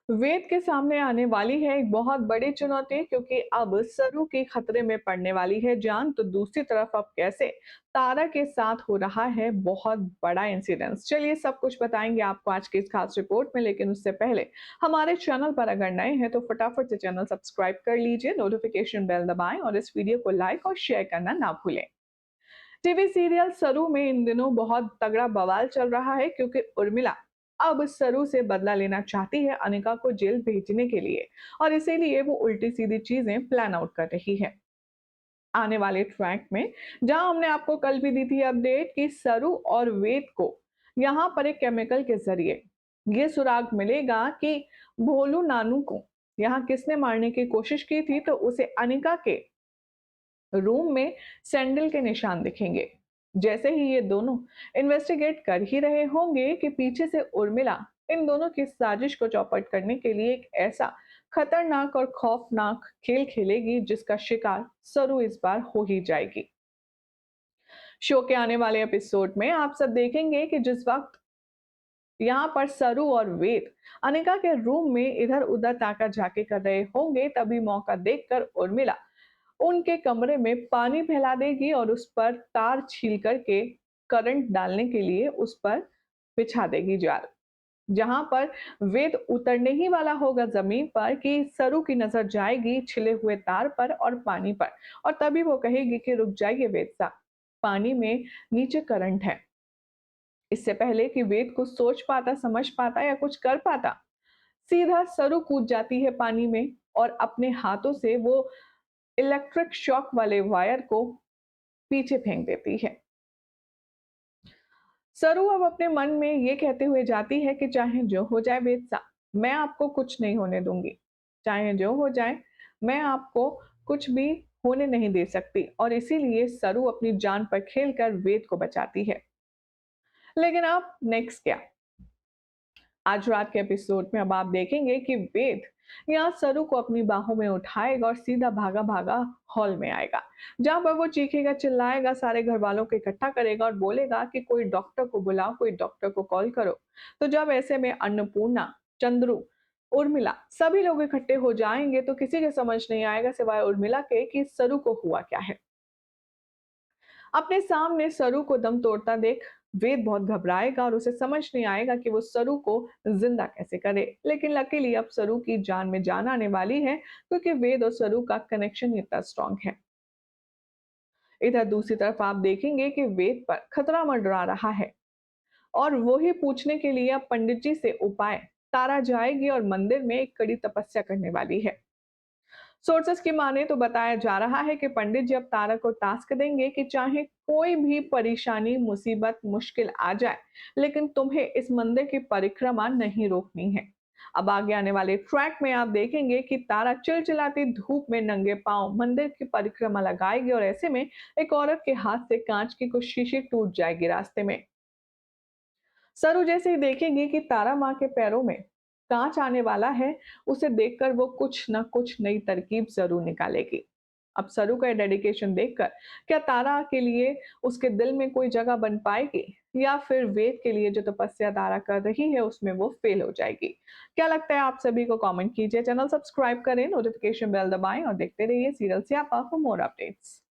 वेद के सामने आने वाली है एक बहुत बड़ी चुनौती, क्योंकि अब सरू की खतरे में पड़ने वाली है जान। तो दूसरी तरफ अब कैसे तारा के साथ हो रहा है बहुत बड़ा इंसिडेंस। चलिए सब कुछ बताएंगे आपको आज की इस खास रिपोर्ट में, लेकिन उससे पहले हमारे चैनल पर अगर नए हैं तो फटाफट से चैनल सब्सक्राइब कर लीजिए, नोटिफिकेशन बेल दबाएं और इस वीडियो को लाइक और शेयर करना ना भूलें। टीवी सीरियल सरू में इन दिनों बहुत तगड़ा बवाल चल रहा है, क्योंकि उर्मिला अब सरू से बदला लेना चाहती है अनिका को जेल भेजने के लिए, और इसीलिए वो उल्टी सीधी चीजें प्लान आउट कर रही है। आने वाले ट्रैक में, जहां हमने आपको कल भी दी थी अपडेट कि सरू और वेद को यहाँ पर एक केमिकल के जरिए ये सुराग मिलेगा कि भोलू नानू को यहाँ किसने मारने की कोशिश की थी, तो उसे अनिका के रूम में सैंडल के निशान दिखेंगे। जैसे ही ये दोनों इन्वेस्टिगेट कर ही रहे होंगे कि पीछे से उर्मिला इन दोनों की साजिश को चौपट करने के लिए एक ऐसा खतरनाक और खौफनाक खेल खेलेगी जिसका शिकार सरू इस बार हो ही जाएगी। शो के आने वाले एपिसोड में आप सब देखेंगे कि जिस वक्त यहाँ पर सरू और वेद अनिका के रूम में इधर उधर ताका झाकी कर रहे होंगे, तभी मौका देखकर उर्मिला उनके कमरे में पानी फैला देगी और उस पर तार छील करके करंट डालने के लिए उस पर बिछा देगी जाल। जहां पर वेद उतरने ही वाला होगा जमीन पर कि सरू की नजर जाएगी छिले हुए तार पर और पानी पर, और तभी वो कहेगी कि रुक जाइए वेद साहब, पानी में नीचे करंट है। इससे पहले कि वेद कुछ सोच पाता, समझ पाता या कुछ कर पाता, सीधा सरू कूद जाती है पानी में और अपने हाथों से वो इलेक्ट्रिक शॉक वाले वायर को पीछे फेंक देती है। सरू अब अपने मन में ये कहते हुए जाती है कि चाहे जो हो जाए वेद, मैं आपको कुछ नहीं होने दूंगी। चाहे जो हो जाए, मैं आपको कुछ भी होने नहीं दे सकती, और इसीलिए सरू अपनी जान पर खेलकर वेद को बचाती है। लेकिन अब नेक्स्ट क्या? आज रात के एपिसोड में अब आप देखेंगे कि वेद यहाँ सरू को अपनी बाहों में उठाएगा और सीधा भागा भागा हॉल में आएगा, जहां पर वो चीखेगा, चिल्लाएगा, सारे घर वालों को इकट्ठा करेगा और बोलेगा कि कोई डॉक्टर को बुलाओ, कोई डॉक्टर को कॉल करो। तो जब ऐसे में अन्नपूर्णा, चंद्रू, उर्मिला सभी लोग इकट्ठे हो जाएंगे तो किसी के समझ नहीं आएगा सिवाय उर्मिला के कि सरू को हुआ क्या है। अपने सामने सरू को दम तोड़ता देख वेद बहुत घबराएगा और उसे समझ नहीं आएगा कि वो सरू को जिंदा कैसे करे। लेकिन लकीली अब सरू की जान में जान आने वाली है, क्योंकि वेद और सरू का कनेक्शन इतना स्ट्रांग है। इधर दूसरी तरफ आप देखेंगे कि वेद पर खतरा मंडरा रहा है, और वो ही पूछने के लिए अब पंडित जी से उपाय तारा जाएगी और मंदिर में एक कड़ी तपस्या करने वाली है। सोर्सेस की माने तो बताया जा रहा है कि पंडित जी अब तारा को टास्क देंगे कि चाहे कोई भी परेशानी, मुसीबत, मुश्किल आ जाए, लेकिन तुम्हें इस मंदिर की परिक्रमा नहीं रोकनी है। अब आगे आने वाले ट्रैक में आप देखेंगे कि तारा चिलचिलाती धूप में नंगे पांव मंदिर की परिक्रमा लगाएगी, और ऐसे में एक औरत के हाथ से कांच की कुछ शीशी टूट जाएगी रास्ते में। सरू जैसे ही देखेगी कि तारा माँ के पैरों में कांच आने वाला है, उसे देखकर वो कुछ ना कुछ नई तरकीब जरूर निकालेगी। अब सरू का डेडिकेशन देखकर क्या तारा के लिए उसके दिल में कोई जगह बन पाएगी, या फिर वेद के लिए जो तपस्या तारा कर रही है उसमें वो फेल हो जाएगी? क्या लगता है आप सभी को? कमेंट कीजिए, चैनल सब्सक्राइब करें, नोटिफिकेशन बेल दबाएं और देखते रहिए सीरियल स्यापा फॉर मोर अपडेट्स।